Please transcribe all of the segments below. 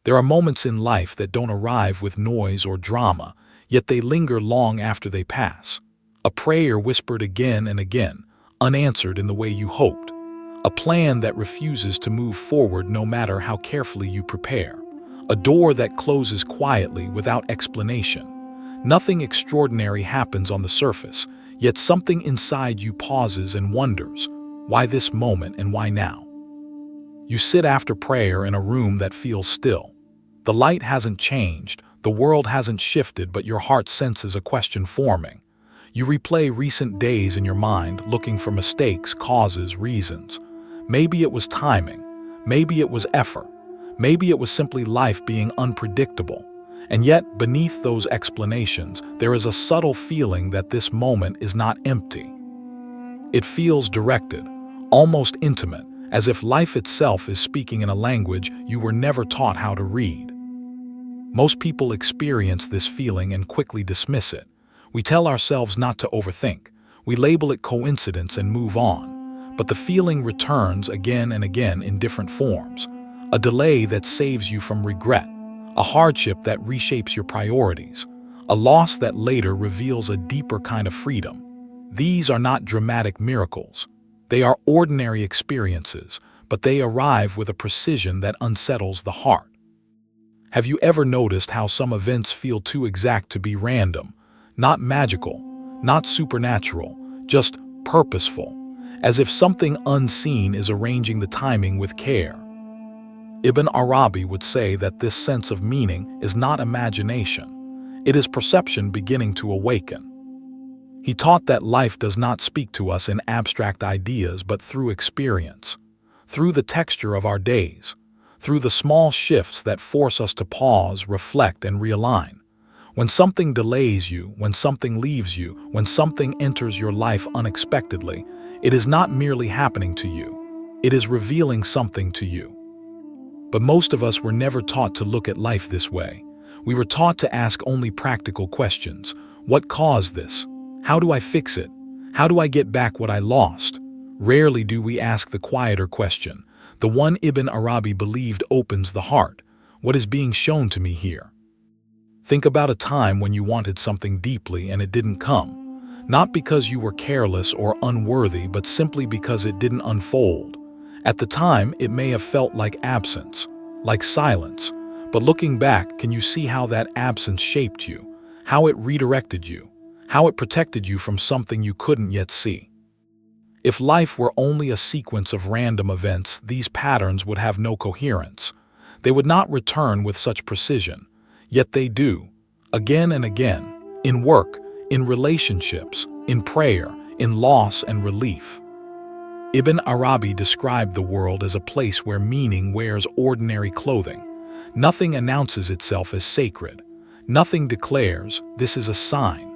There are moments in life that don't arrive with noise or drama, yet they linger long after they pass. A prayer whispered again and again, unanswered in the way you hoped. A plan that refuses to move forward no matter how carefully you prepare. A door that closes quietly without explanation. Nothing extraordinary happens on the surface, yet something inside you pauses and wonders, why this moment and why now? You sit after prayer in a room that feels still. The light hasn't changed, the world hasn't shifted, but your heart senses a question forming. You replay recent days in your mind, looking for mistakes, causes, reasons. Maybe it was timing, maybe it was effort, maybe it was simply life being unpredictable. And yet, beneath those explanations, there is a subtle feeling that this moment is not empty. It feels directed, almost intimate, as if life itself is speaking in a language you were never taught how to read. Most people experience this feeling and quickly dismiss it. We tell ourselves not to overthink. We label it coincidence and move on. But the feeling returns again and again in different forms. A delay that saves you from regret. A hardship that reshapes your priorities. A loss that later reveals a deeper kind of freedom. These are not dramatic miracles. They are ordinary experiences, but they arrive with a precision that unsettles the heart. Have you ever noticed how some events feel too exact to be random? Not magical, not supernatural, just purposeful, as if something unseen is arranging the timing with care. Ibn Arabi would say that this sense of meaning is not imagination. It is perception beginning to awaken. He taught that life does not speak to us in abstract ideas but through experience, through the texture of our days, through the small shifts that force us to pause, reflect, and realign. When something delays you, when something leaves you, when something enters your life unexpectedly, it is not merely happening to you. It is revealing something to you. But most of us were never taught to look at life this way. We were taught to ask only practical questions. What caused this? How do I fix it? How do I get back what I lost? Rarely do we ask the quieter question, the one Ibn Arabi believed opens the heart. What is being shown to me here? Think about a time when you wanted something deeply and it didn't come. Not because you were careless or unworthy, but simply because it didn't unfold. At the time, it may have felt like absence, like silence. But looking back, can you see how that absence shaped you? How it redirected you? How it protected you from something you couldn't yet see? If life were only a sequence of random events, these patterns would have no coherence. They would not return with such precision. Yet they do, again and again, in work, in relationships, in prayer, in loss and relief. Ibn Arabi described the world as a place where meaning wears ordinary clothing. Nothing announces itself as sacred. Nothing declares, this is a sign.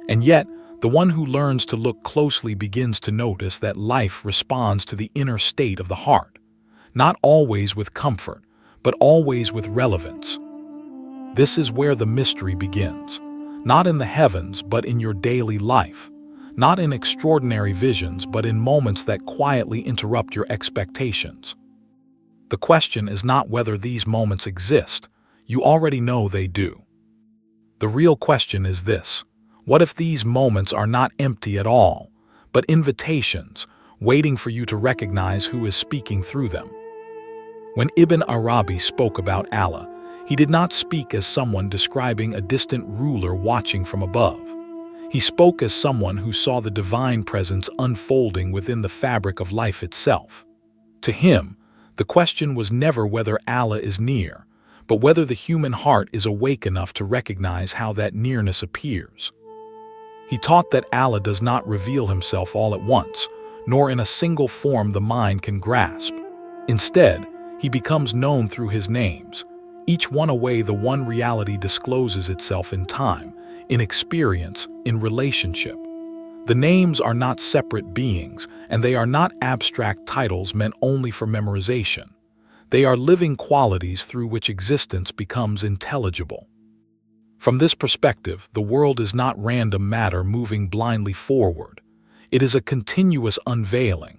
And yet, the one who learns to look closely begins to notice that life responds to the inner state of the heart. Not always with comfort, but always with relevance. This is where the mystery begins. Not in the heavens, but in your daily life. Not in extraordinary visions, but in moments that quietly interrupt your expectations. The question is not whether these moments exist. You already know they do. The real question is this: what if these moments are not empty at all, but invitations, waiting for you to recognize who is speaking through them? When Ibn Arabi spoke about Allah, he did not speak as someone describing a distant ruler watching from above. He spoke as someone who saw the divine presence unfolding within the fabric of life itself. To him, the question was never whether Allah is near, but whether the human heart is awake enough to recognize how that nearness appears. He taught that Allah does not reveal himself all at once, nor in a single form the mind can grasp. Instead, he becomes known through his names, each one a way the one reality discloses itself in time, in experience, in relationship. The names are not separate beings, and they are not abstract titles meant only for memorization. They are living qualities through which existence becomes intelligible. From this perspective, the world is not random matter moving blindly forward. It is a continuous unveiling.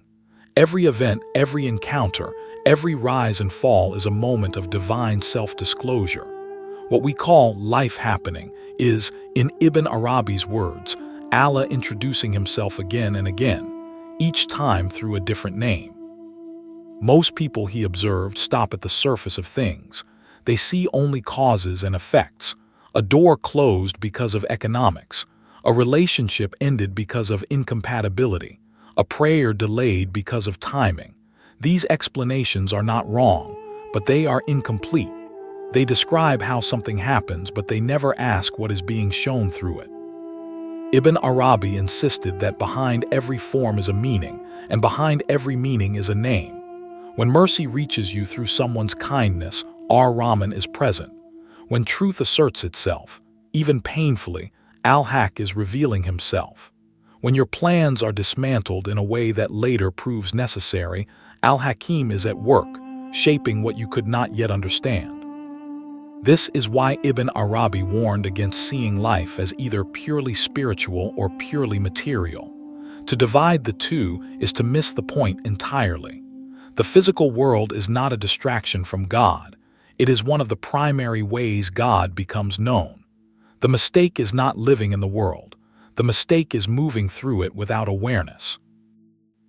Every event, every encounter, Every rise and fall is a moment of divine self-disclosure. What we call life happening is, in Ibn Arabi's words, Allah introducing himself again and again, each time through a different name. Most people, he observed, stop at the surface of things. They see only causes and effects. A door closed because of economics. A relationship ended because of incompatibility. A prayer delayed because of timing. These explanations are not wrong, but they are incomplete. They describe how something happens, but they never ask what is being shown through it. Ibn Arabi insisted that behind every form is a meaning, and behind every meaning is a name. When mercy reaches you through someone's kindness, Ar-Rahman is present. When truth asserts itself, even painfully, Al-Haq is revealing himself. When your plans are dismantled in a way that later proves necessary, Al-Hakim is at work, shaping what you could not yet understand. This is why Ibn Arabi warned against seeing life as either purely spiritual or purely material. To divide the two is to miss the point entirely. The physical world is not a distraction from God. It is one of the primary ways God becomes known. The mistake is not living in the world. The mistake is moving through it without awareness.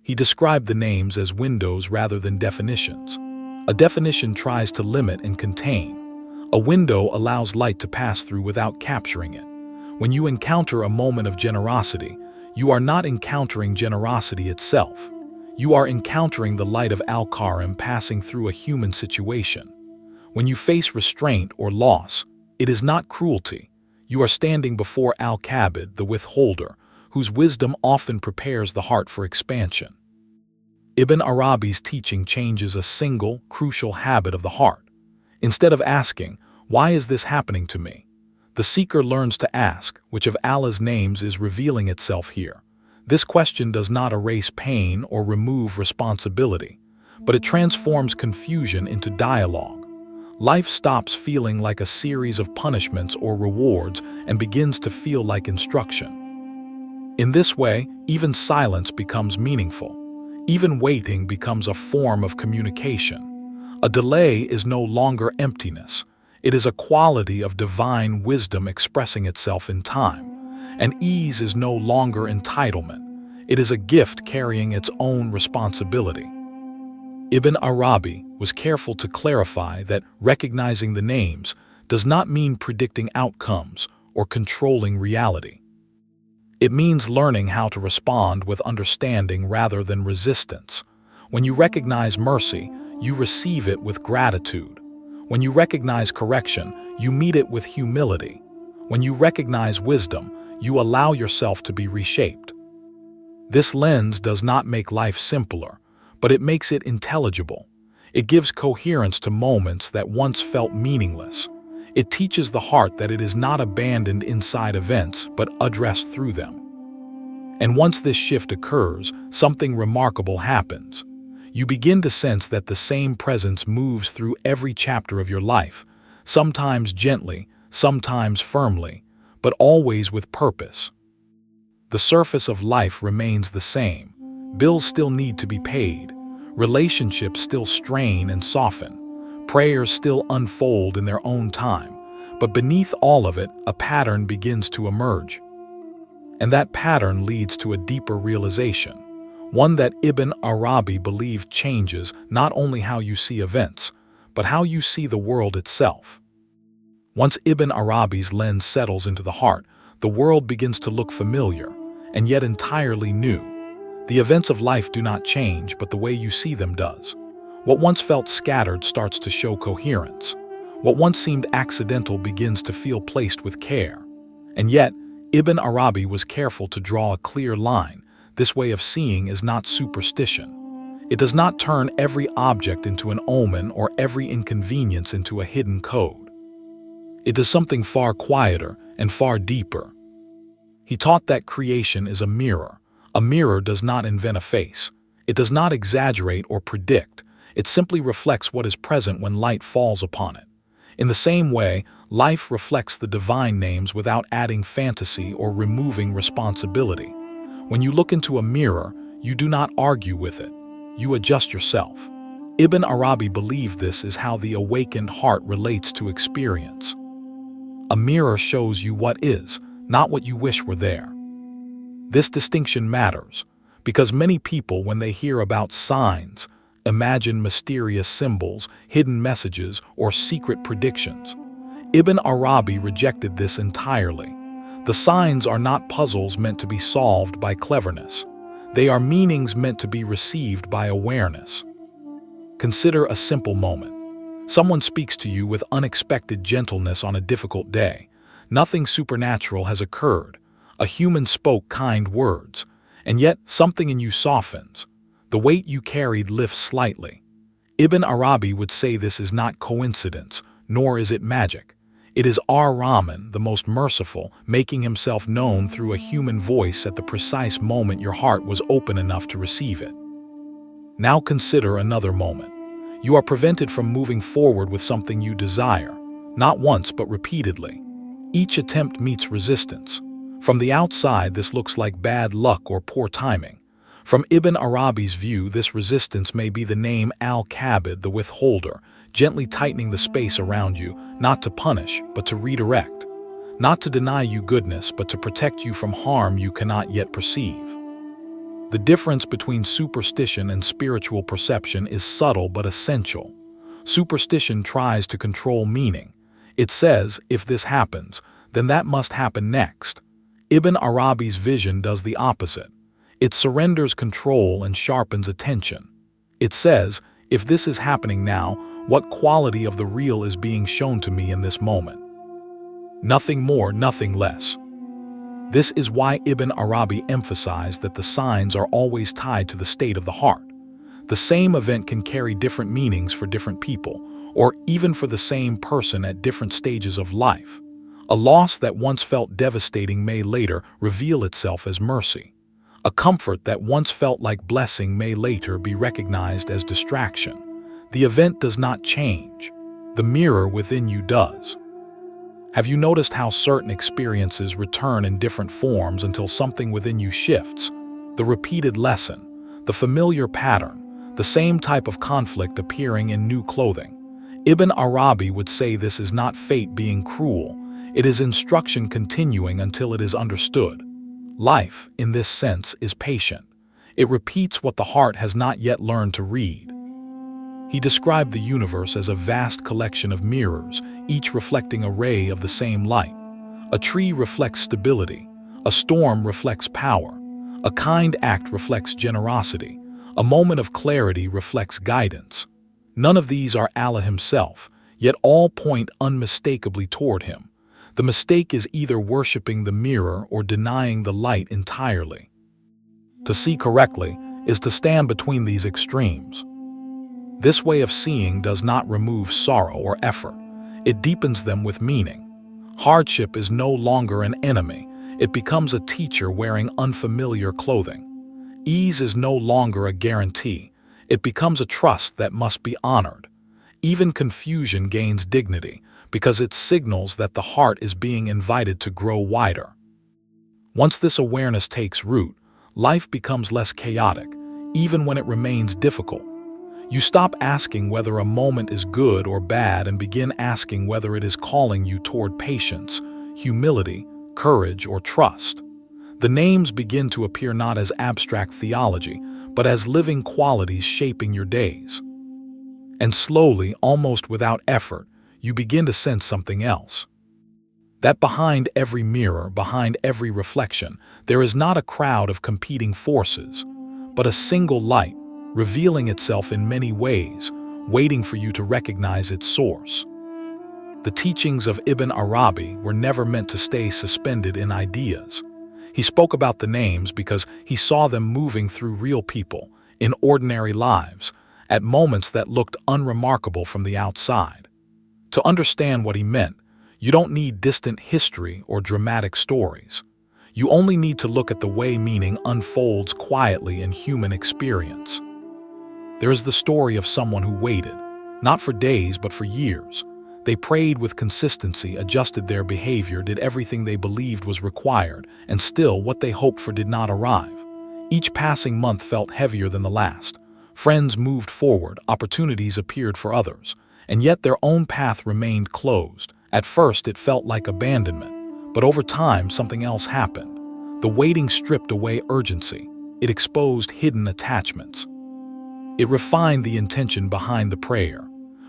He described the names as windows rather than definitions. A definition tries to limit and contain. A window allows light to pass through without capturing it. When you encounter a moment of generosity, you are not encountering generosity itself. You are encountering the light of Al-Karim passing through a human situation. When you face restraint or loss, it is not cruelty. You are standing before Al-Kabid, the withholder, whose wisdom often prepares the heart for expansion. Ibn Arabi's teaching changes a single, crucial habit of the heart. Instead of asking, "Why is this happening to me?" the seeker learns to ask, which of Allah's names is revealing itself here. This question does not erase pain or remove responsibility, but it transforms confusion into dialogue. Life stops feeling like a series of punishments or rewards and begins to feel like instruction. In this way, even silence becomes meaningful. Even waiting becomes a form of communication. A delay is no longer emptiness. It is a quality of divine wisdom expressing itself in time. And ease is no longer entitlement. It is a gift carrying its own responsibility. Ibn Arabi was careful to clarify that recognizing the names does not mean predicting outcomes or controlling reality. It means learning how to respond with understanding rather than resistance. When you recognize mercy, you receive it with gratitude. When you recognize correction, you meet it with humility. When you recognize wisdom, you allow yourself to be reshaped. This lens does not make life simpler, but it makes it intelligible. It gives coherence to moments that once felt meaningless. It teaches the heart that it is not abandoned inside events, but addressed through them. And once this shift occurs, something remarkable happens. You begin to sense that the same presence moves through every chapter of your life, sometimes gently, sometimes firmly, but always with purpose. The surface of life remains the same. Bills still need to be paid. Relationships still strain and soften. Prayers still unfold in their own time. But beneath all of it, a pattern begins to emerge. And that pattern leads to a deeper realization. One that Ibn Arabi believed changes not only how you see events, but how you see the world itself. Once Ibn Arabi's lens settles into the heart, the world begins to look familiar, and yet entirely new. The events of life do not change, but the way you see them does. What once felt scattered starts to show coherence. What once seemed accidental begins to feel placed with care. And yet, Ibn Arabi was careful to draw a clear line. This way of seeing is not superstition. It does not turn every object into an omen or every inconvenience into a hidden code. It does something far quieter and far deeper. He taught that creation is a mirror. A mirror does not invent a face. It does not exaggerate or predict. It simply reflects what is present when light falls upon it. In the same way, life reflects the divine names without adding fantasy or removing responsibility. When you look into a mirror, you do not argue with it. You adjust yourself. Ibn Arabi believed this is how the awakened heart relates to experience. A mirror shows you what is, not what you wish were there. This distinction matters, because many people, when they hear about signs, imagine mysterious symbols, hidden messages, or secret predictions. Ibn Arabi rejected this entirely. The signs are not puzzles meant to be solved by cleverness. They are meanings meant to be received by awareness. Consider a simple moment. Someone speaks to you with unexpected gentleness on a difficult day. Nothing supernatural has occurred. A human spoke kind words, and yet something in you softens. The weight you carried lifts slightly. Ibn Arabi would say this is not coincidence, nor is it magic. It is Ar-Rahman, the most merciful, making himself known through a human voice at the precise moment your heart was open enough to receive it. Now consider another moment. You are prevented from moving forward with something you desire, not once but repeatedly. Each attempt meets resistance. From the outside, this looks like bad luck or poor timing. From Ibn Arabi's view, this resistance may be the name al-Kabid, the withholder, gently tightening the space around you, not to punish, but to redirect. Not to deny you goodness, but to protect you from harm you cannot yet perceive. The difference between superstition and spiritual perception is subtle but essential. Superstition tries to control meaning. It says, if this happens, then that must happen next. Ibn Arabi's vision does the opposite. It surrenders control and sharpens attention. It says, if this is happening now, what quality of the real is being shown to me in this moment? Nothing more, nothing less. This is why Ibn Arabi emphasized that the signs are always tied to the state of the heart. The same event can carry different meanings for different people, or even for the same person at different stages of life. A loss that once felt devastating may later reveal itself as mercy. A comfort that once felt like blessing may later be recognized as distraction. The event does not change. The mirror within you does. Have you noticed how certain experiences return in different forms until something within you shifts? The repeated lesson, the familiar pattern, the same type of conflict appearing in new clothing. Ibn Arabi would say this is not fate being cruel. It is instruction continuing until it is understood. Life, in this sense, is patient. It repeats what the heart has not yet learned to read. He described the universe as a vast collection of mirrors, each reflecting a ray of the same light. A tree reflects stability. A storm reflects power. A kind act reflects generosity. A moment of clarity reflects guidance. None of these are Allah himself, yet all point unmistakably toward him. The mistake is either worshiping the mirror or denying the light entirely. To see correctly is to stand between these extremes. This way of seeing does not remove sorrow or effort. It deepens them with meaning. Hardship is no longer an enemy. It becomes a teacher wearing unfamiliar clothing. Ease is no longer a guarantee. It becomes a trust that must be honored. Even confusion gains dignity, because it signals that the heart is being invited to grow wider. Once this awareness takes root, life becomes less chaotic, even when it remains difficult. You stop asking whether a moment is good or bad and begin asking whether it is calling you toward patience, humility, courage, or trust. The names begin to appear not as abstract theology, but as living qualities shaping your days. And slowly, almost without effort, you begin to sense something else. That behind every mirror, behind every reflection, there is not a crowd of competing forces, but a single light, revealing itself in many ways, waiting for you to recognize its source. The teachings of Ibn Arabi were never meant to stay suspended in ideas. He spoke about the names because he saw them moving through real people, in ordinary lives, at moments that looked unremarkable from the outside. To understand what he meant, you don't need distant history or dramatic stories. You only need to look at the way meaning unfolds quietly in human experience. There is the story of someone who waited, not for days but for years. They prayed with consistency, adjusted their behavior, did everything they believed was required, and still what they hoped for did not arrive. Each passing month felt heavier than the last. Friends moved forward, opportunities appeared for others, and yet their own path remained closed. At first it felt like abandonment, but over time something else happened. The waiting stripped away urgency. It exposed hidden attachments. It refined the intention behind the prayer.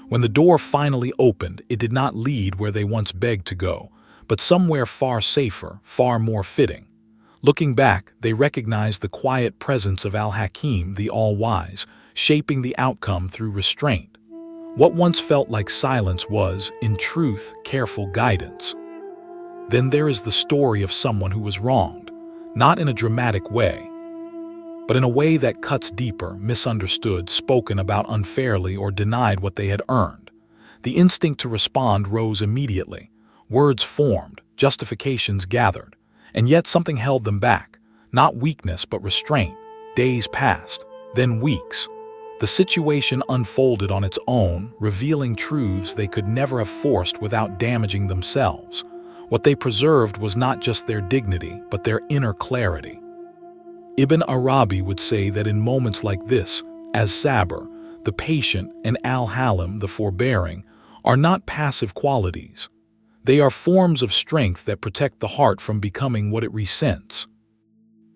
When the door finally opened, it did not lead where they once begged to go, but somewhere far safer, far more fitting. Looking back, they recognized the quiet presence of Al-Hakim, the All-Wise, shaping the outcome through restraint. What once felt like silence was, in truth, careful guidance. Then there is the story of someone who was wronged, not in a dramatic way, but in a way that cuts deeper, misunderstood, spoken about unfairly, or denied what they had earned. The instinct to respond rose immediately. Words formed, justifications gathered, and yet something held them back. Not weakness, but restraint. Days passed, then weeks. The situation unfolded on its own, revealing truths they could never have forced without damaging themselves. What they preserved was not just their dignity, but their inner clarity. Ibn Arabi would say that in moments like this, as Sabr, the patient, and Al-Halim, the forbearing, are not passive qualities. They are forms of strength that protect the heart from becoming what it resents.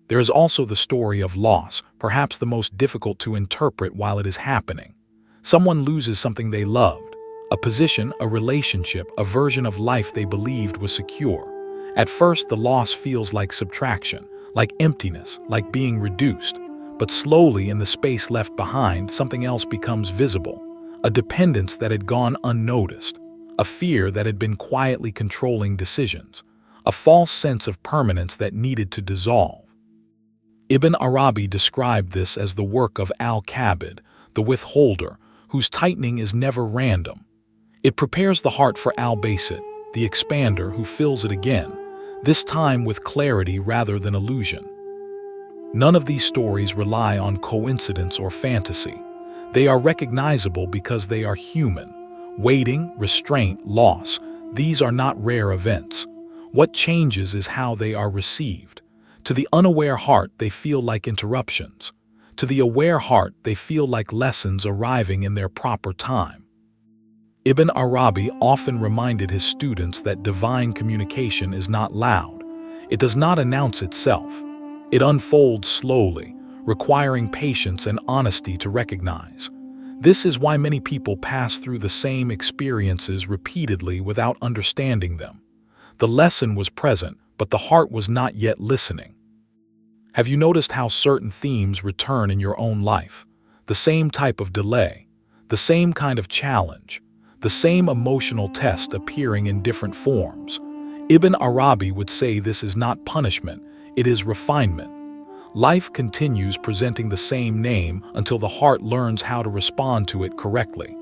There is also the story of loss, perhaps the most difficult to interpret while it is happening. Someone loses something they loved, a position, a relationship, a version of life they believed was secure. At first, the loss feels like subtraction, like emptiness, like being reduced. But slowly, in the space left behind, something else becomes visible, a dependence that had gone unnoticed, a fear that had been quietly controlling decisions, a false sense of permanence that needed to dissolve. Ibn Arabi described this as the work of Al-Kabid, the withholder, whose tightening is never random. It prepares the heart for Al-Basit, the expander who fills it again, this time with clarity rather than illusion. None of these stories rely on coincidence or fantasy. They are recognizable because they are human. Waiting, restraint, loss, these are not rare events. What changes is how they are received. To the unaware heart, they feel like interruptions. To the aware heart, they feel like lessons arriving in their proper time. Ibn Arabi often reminded his students that divine communication is not loud. It does not announce itself. It unfolds slowly, requiring patience and honesty to recognize. This is why many people pass through the same experiences repeatedly without understanding them. The lesson was present, but the heart was not yet listening. Have you noticed how certain themes return in your own life? The same type of delay, the same kind of challenge, the same emotional test appearing in different forms. Ibn Arabi would say this is not punishment, it is refinement. Life continues presenting the same name until the heart learns how to respond to it correctly.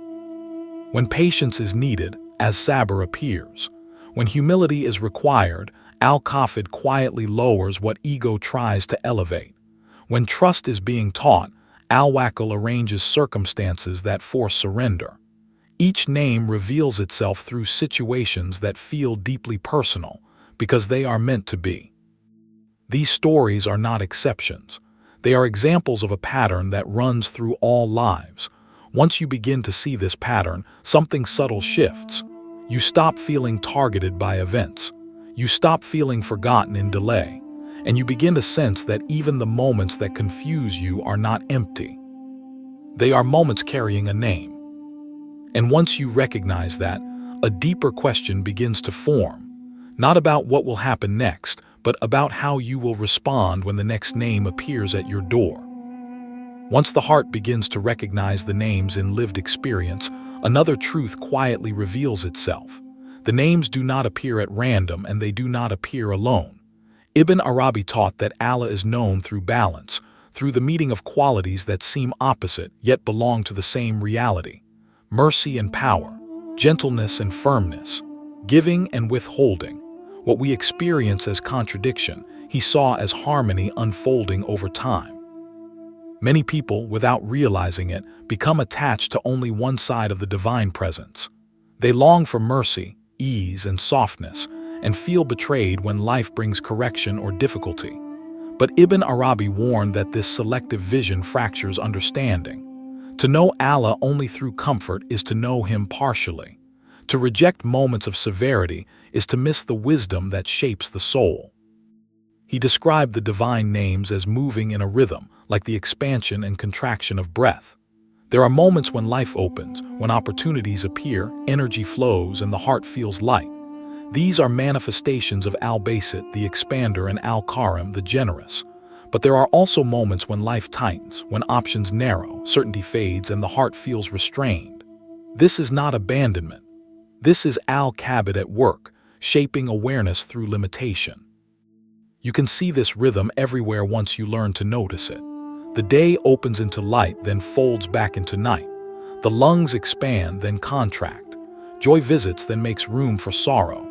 When patience is needed, as Sabr appears. When humility is required, Al-Kafid quietly lowers what ego tries to elevate. When trust is being taught, Al-Wakil arranges circumstances that force surrender. Each name reveals itself through situations that feel deeply personal, because they are meant to be. These stories are not exceptions. They are examples of a pattern that runs through all lives. Once you begin to see this pattern, something subtle shifts. You stop feeling targeted by events. You stop feeling forgotten in delay. And you begin to sense that even the moments that confuse you are not empty. They are moments carrying a name. And once you recognize that, a deeper question begins to form, not about what will happen next, but about how you will respond when the next name appears at your door. Once the heart begins to recognize the names in lived experience, another truth quietly reveals itself. The names do not appear at random, and they do not appear alone. Ibn Arabi taught that Allah is known through balance, through the meeting of qualities that seem opposite yet belong to the same reality. Mercy and power, gentleness and firmness, giving and withholding. What we experience as contradiction, he saw as harmony unfolding over time. Many people, without realizing it, become attached to only one side of the divine presence. They long for mercy, ease, and softness, and feel betrayed when life brings correction or difficulty. But Ibn Arabi warned that this selective vision fractures understanding. To know Allah only through comfort is to know Him partially. To reject moments of severity is to miss the wisdom that shapes the soul. He described the divine names as moving in a rhythm, like the expansion and contraction of breath. There are moments when life opens, when opportunities appear, energy flows, and the heart feels light. These are manifestations of Al-Basit, the expander, and Al-Karim, the generous. But there are also moments when life tightens, when options narrow, certainty fades, and the heart feels restrained. This is not abandonment. This is Al-Kabid at work, shaping awareness through limitation. You can see this rhythm everywhere once you learn to notice it. The day opens into light, then folds back into night. The lungs expand, then contract. Joy visits, then makes room for sorrow.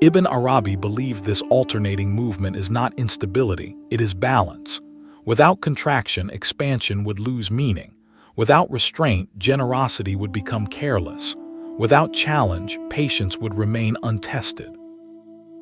Ibn Arabi believed this alternating movement is not instability, it is balance. Without contraction, expansion would lose meaning. Without restraint, generosity would become careless. Without challenge, patience would remain untested.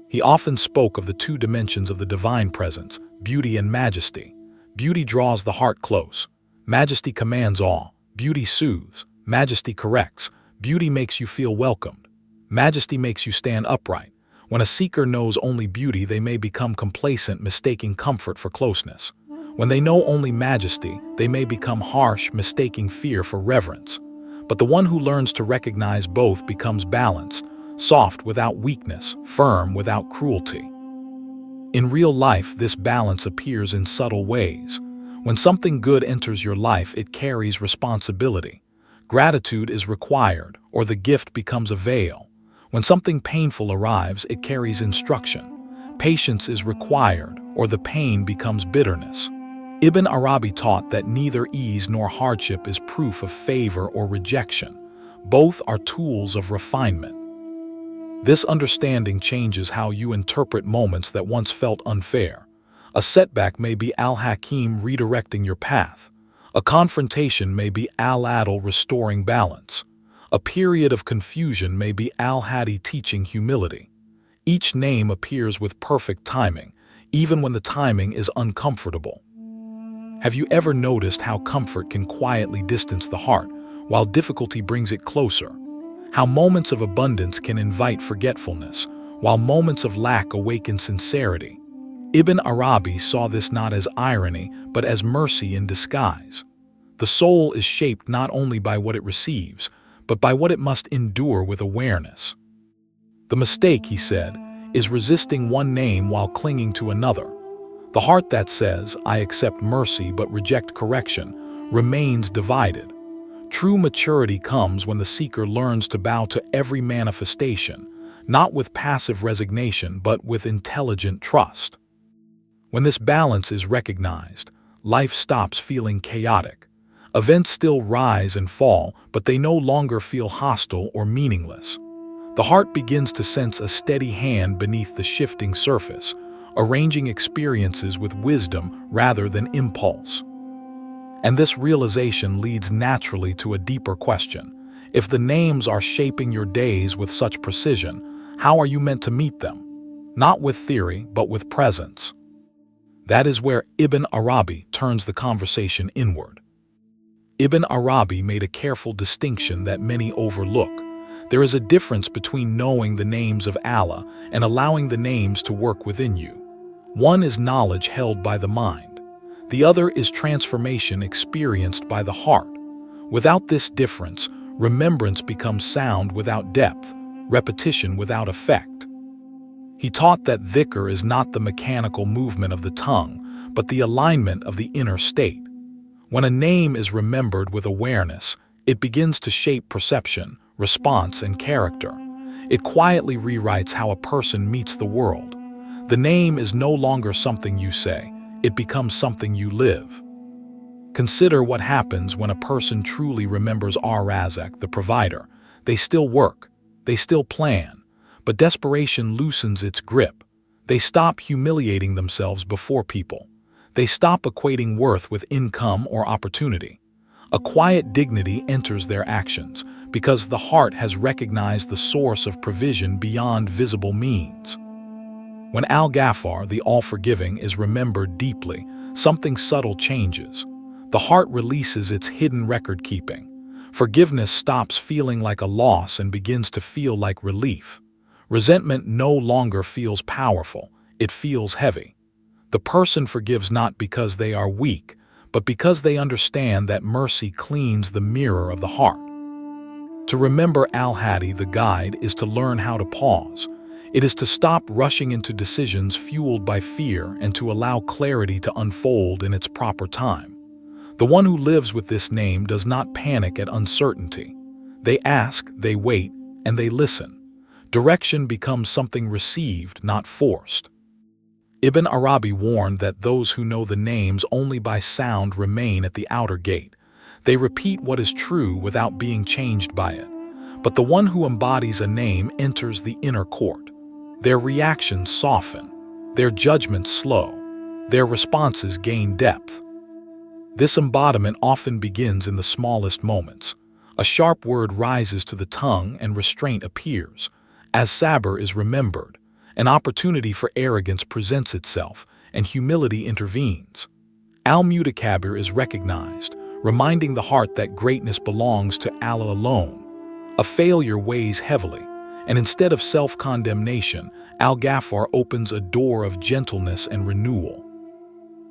He often spoke of the two dimensions of the divine presence, beauty and majesty. Beauty draws the heart close. Majesty commands awe. Beauty soothes. Majesty corrects. Beauty makes you feel welcomed. Majesty makes you stand upright. When a seeker knows only beauty, they may become complacent, mistaking comfort for closeness. When they know only majesty, they may become harsh, mistaking fear for reverence. But the one who learns to recognize both becomes balanced, soft without weakness, firm without cruelty. In real life, this balance appears in subtle ways. When something good enters your life, it carries responsibility. Gratitude is required, or the gift becomes a veil. When something painful arrives, it carries instruction. Patience is required, or the pain becomes bitterness. Ibn Arabi taught that neither ease nor hardship is proof of favor or rejection. Both are tools of refinement. This understanding changes how you interpret moments that once felt unfair. A setback may be Al-Hakim redirecting your path. A confrontation may be Al-Adl restoring balance. A period of confusion may be Al-Hadi teaching humility. Each name appears with perfect timing, even when the timing is uncomfortable. Have you ever noticed how comfort can quietly distance the heart, while difficulty brings it closer? How moments of abundance can invite forgetfulness, while moments of lack awaken sincerity? Ibn Arabi saw this not as irony, but as mercy in disguise. The soul is shaped not only by what it receives, but by what it must endure with awareness. The mistake, he said, is resisting one name while clinging to another. The heart that says, "I accept mercy but reject correction," remains divided. True maturity comes when the seeker learns to bow to every manifestation, not with passive resignation but with intelligent trust. When this balance is recognized, life stops feeling chaotic. Events still rise and fall, but they no longer feel hostile or meaningless. The heart begins to sense a steady hand beneath the shifting surface, arranging experiences with wisdom rather than impulse. And this realization leads naturally to a deeper question. If the names are shaping your days with such precision, how are you meant to meet them? Not with theory, but with presence. That is where Ibn Arabi turns the conversation inward. Ibn Arabi made a careful distinction that many overlook. There is a difference between knowing the names of Allah and allowing the names to work within you. One is knowledge held by the mind. The other is transformation experienced by the heart. Without this difference, remembrance becomes sound without depth, repetition without effect. He taught that dhikr is not the mechanical movement of the tongue, but the alignment of the inner state. When a name is remembered with awareness, it begins to shape perception, response, and character. It quietly rewrites how a person meets the world. The name is no longer something you say. It becomes something you live. Consider what happens when a person truly remembers Ar-Razak, the provider. They still work, they still plan, but desperation loosens its grip. They stop humiliating themselves before people. They stop equating worth with income or opportunity. A quiet dignity enters their actions because the heart has recognized the source of provision beyond visible means. When Al-Ghaffar, the all-forgiving, is remembered deeply, something subtle changes. The heart releases its hidden record-keeping. Forgiveness stops feeling like a loss and begins to feel like relief. Resentment no longer feels powerful, it feels heavy. The person forgives not because they are weak, but because they understand that mercy cleans the mirror of the heart. To remember Al-Hadi, the guide, is to learn how to pause. It is to stop rushing into decisions fueled by fear and to allow clarity to unfold in its proper time. The one who lives with this name does not panic at uncertainty. They ask, they wait, and they listen. Direction becomes something received, not forced. Ibn Arabi warned that those who know the names only by sound remain at the outer gate. They repeat what is true without being changed by it. But the one who embodies a name enters the inner court. Their reactions soften, their judgments slow, their responses gain depth. This embodiment often begins in the smallest moments. A sharp word rises to the tongue and restraint appears. As sabr is remembered, an opportunity for arrogance presents itself, and humility intervenes. Al-Mutakabir is recognized, reminding the heart that greatness belongs to Allah alone. A failure weighs heavily, and instead of self-condemnation, Al-Ghaffar opens a door of gentleness and renewal.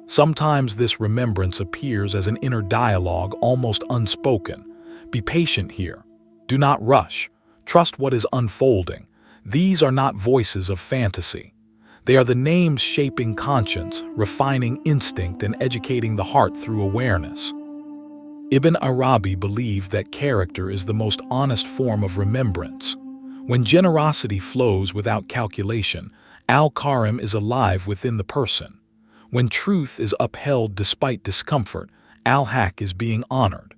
Sometimes this remembrance appears as an inner dialogue, almost unspoken. Be patient here. Do not rush. Trust what is unfolding. These are not voices of fantasy. They are the names shaping conscience, refining instinct, and educating the heart through awareness. Ibn Arabi believed that character is the most honest form of remembrance. When generosity flows without calculation, Al-Karim is alive within the person. When truth is upheld despite discomfort, Al-Haq is being honored.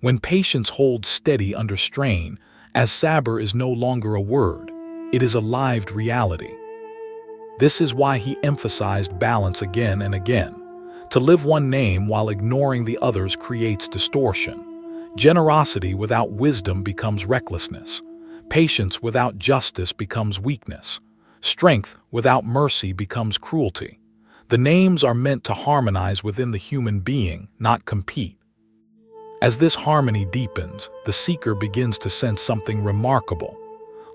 When patience holds steady under strain, as sabr is no longer a word, it is a lived reality. This is why he emphasized balance again and again. To live one name while ignoring the others creates distortion. Generosity without wisdom becomes recklessness. Patience without justice becomes weakness. Strength without mercy becomes cruelty. The names are meant to harmonize within the human being, not compete. As this harmony deepens, the seeker begins to sense something remarkable.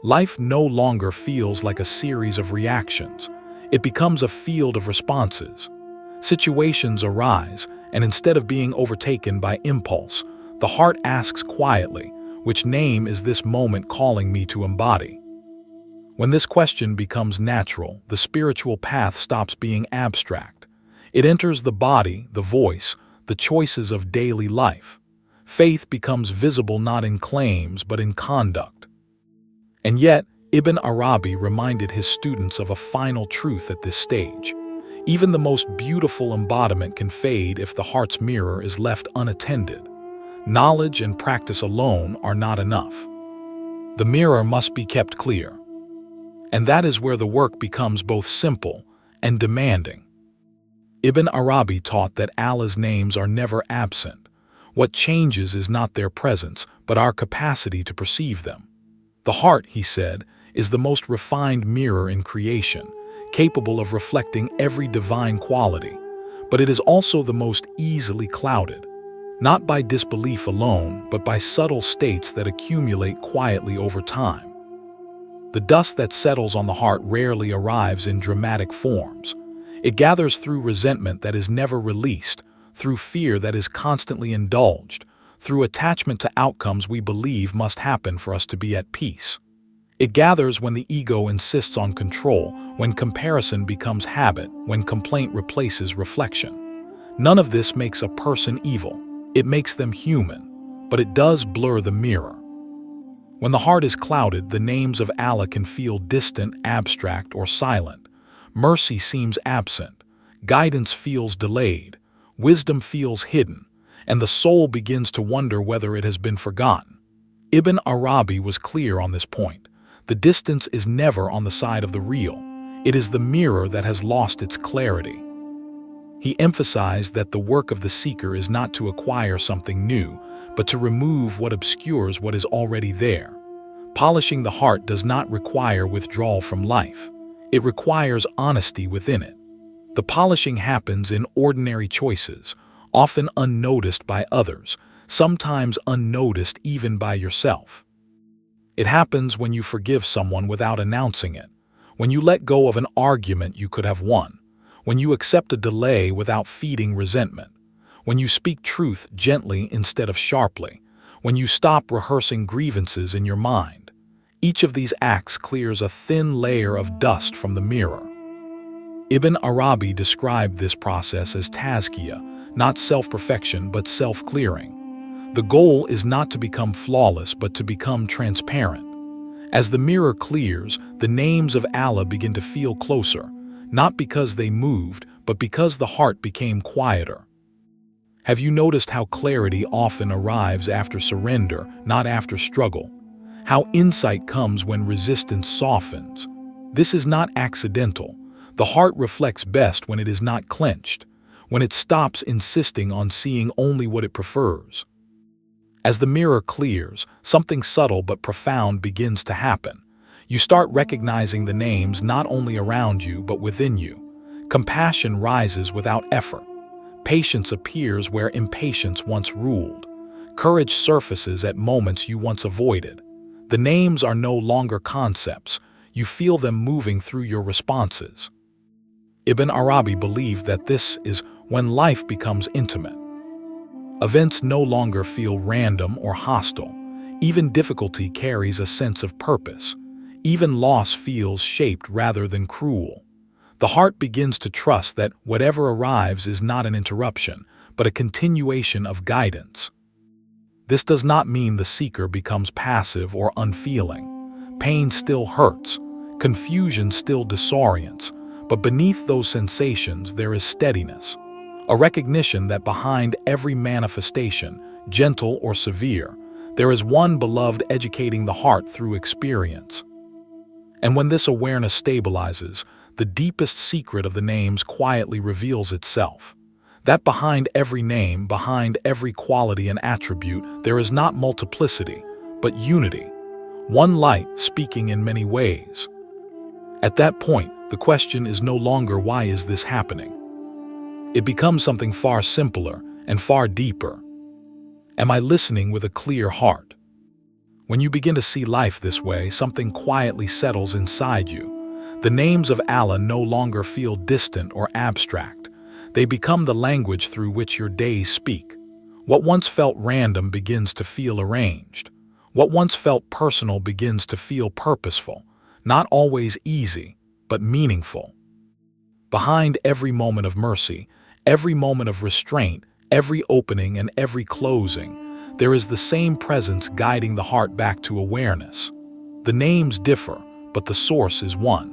Life no longer feels like a series of reactions. It becomes a field of responses. Situations arise, and instead of being overtaken by impulse, the heart asks quietly, which name is this moment calling me to embody? When this question becomes natural, the spiritual path stops being abstract. It enters the body, the voice, the choices of daily life. Faith becomes visible not in claims but in conduct. And yet, Ibn Arabi reminded his students of a final truth at this stage. Even the most beautiful embodiment can fade if the heart's mirror is left unattended. Knowledge and practice alone are not enough. The mirror must be kept clear. And that is where the work becomes both simple and demanding. Ibn Arabi taught that Allah's names are never absent. What changes is not their presence, but our capacity to perceive them. The heart, he said, is the most refined mirror in creation, capable of reflecting every divine quality, but it is also the most easily clouded, not by disbelief alone, but by subtle states that accumulate quietly over time. The dust that settles on the heart rarely arrives in dramatic forms. It gathers through resentment that is never released, through fear that is constantly indulged, through attachment to outcomes we believe must happen for us to be at peace. It gathers when the ego insists on control, when comparison becomes habit, when complaint replaces reflection. None of this makes a person evil. It makes them human, but it does blur the mirror. When the heart is clouded, the names of Allah can feel distant, abstract, or silent. Mercy seems absent. Guidance feels delayed. Wisdom feels hidden, and the soul begins to wonder whether it has been forgotten. Ibn Arabi was clear on this point. The distance is never on the side of the real. It is the mirror that has lost its clarity. He emphasized that the work of the seeker is not to acquire something new, but to remove what obscures what is already there. Polishing the heart does not require withdrawal from life. It requires honesty within it. The polishing happens in ordinary choices, often unnoticed by others, sometimes unnoticed even by yourself. It happens when you forgive someone without announcing it, when you let go of an argument you could have won, when you accept a delay without feeding resentment, when you speak truth gently instead of sharply, when you stop rehearsing grievances in your mind. Each of these acts clears a thin layer of dust from the mirror. Ibn Arabi described this process as tazkiyah, not self-perfection but self-clearing. The goal is not to become flawless but to become transparent. As the mirror clears, the names of Allah begin to feel closer, not because they moved, but because the heart became quieter. Have you noticed how clarity often arrives after surrender, not after struggle? How insight comes when resistance softens? This is not accidental. The heart reflects best when it is not clenched, when it stops insisting on seeing only what it prefers. As the mirror clears, something subtle but profound begins to happen. You start recognizing the names not only around you but within you. Compassion rises without effort. Patience appears where impatience once ruled. Courage surfaces at moments you once avoided. The names are no longer concepts. You feel them moving through your responses. Ibn Arabi believed that this is when life becomes intimate. Events no longer feel random or hostile. Even difficulty carries a sense of purpose. Even loss feels shaped rather than cruel. The heart begins to trust that whatever arrives is not an interruption, but a continuation of guidance. This does not mean the seeker becomes passive or unfeeling. Pain still hurts, confusion still disorients, but beneath those sensations there is steadiness, a recognition that behind every manifestation, gentle or severe, there is one beloved educating the heart through experience. And when this awareness stabilizes, the deepest secret of the names quietly reveals itself. That behind every name, behind every quality and attribute, there is not multiplicity, but unity. One light speaking in many ways. At that point, the question is no longer why is this happening? It becomes something far simpler and far deeper. Am I listening with a clear heart? When you begin to see life this way, something quietly settles inside you. The names of Allah no longer feel distant or abstract. They become the language through which your days speak. What once felt random begins to feel arranged. What once felt personal begins to feel purposeful, not always easy, but meaningful. Behind every moment of mercy, every moment of restraint, every opening and every closing, there is the same presence guiding the heart back to awareness. The names differ, but the source is one.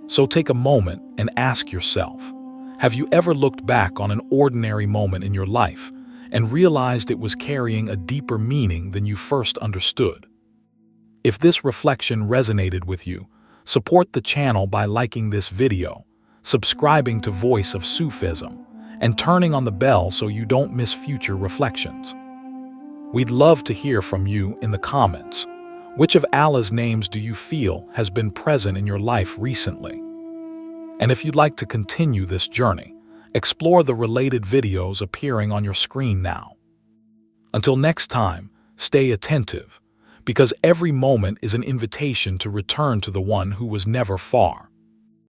So take a moment and ask yourself, have you ever looked back on an ordinary moment in your life and realized it was carrying a deeper meaning than you first understood? If this reflection resonated with you, support the channel by liking this video, subscribing to Voice of Sufism, and turning on the bell so you don't miss future reflections. We'd love to hear from you in the comments. Which of Allah's names do you feel has been present in your life recently? And if you'd like to continue this journey, explore the related videos appearing on your screen now. Until next time, stay attentive, because every moment is an invitation to return to the one who was never far.